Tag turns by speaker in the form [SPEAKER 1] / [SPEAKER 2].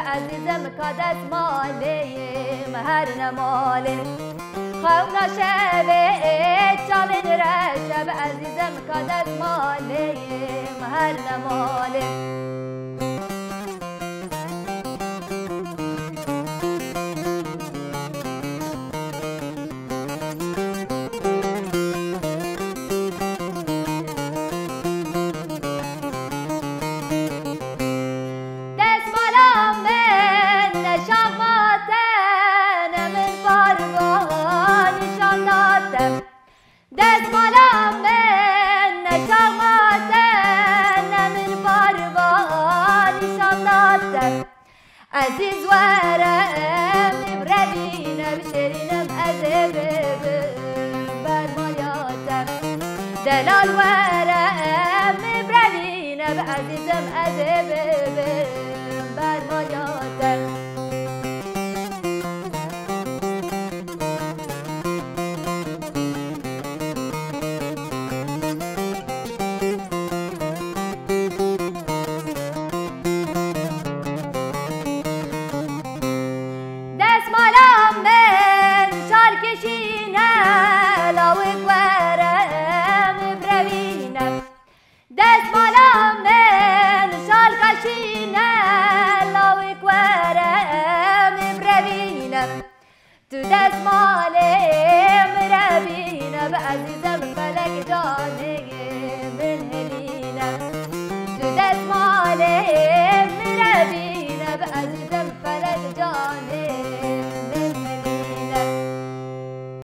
[SPEAKER 1] عزیزم کادس مالی مهر نمالی خونا شبه چالن رشب عزیزم کادس مالی مهر نمالی دستمالم من نشاماتن من باروان نشان دادم عزیز ورم بروینم شیرینم عذب برمایاتم دلال ورم بروینم عزیزم عذب برمایاتم دستمالم من شال کشینه لاوک ورم بروینم دستمالم من شال کشینه لاوک ورم بروینم تو دستمال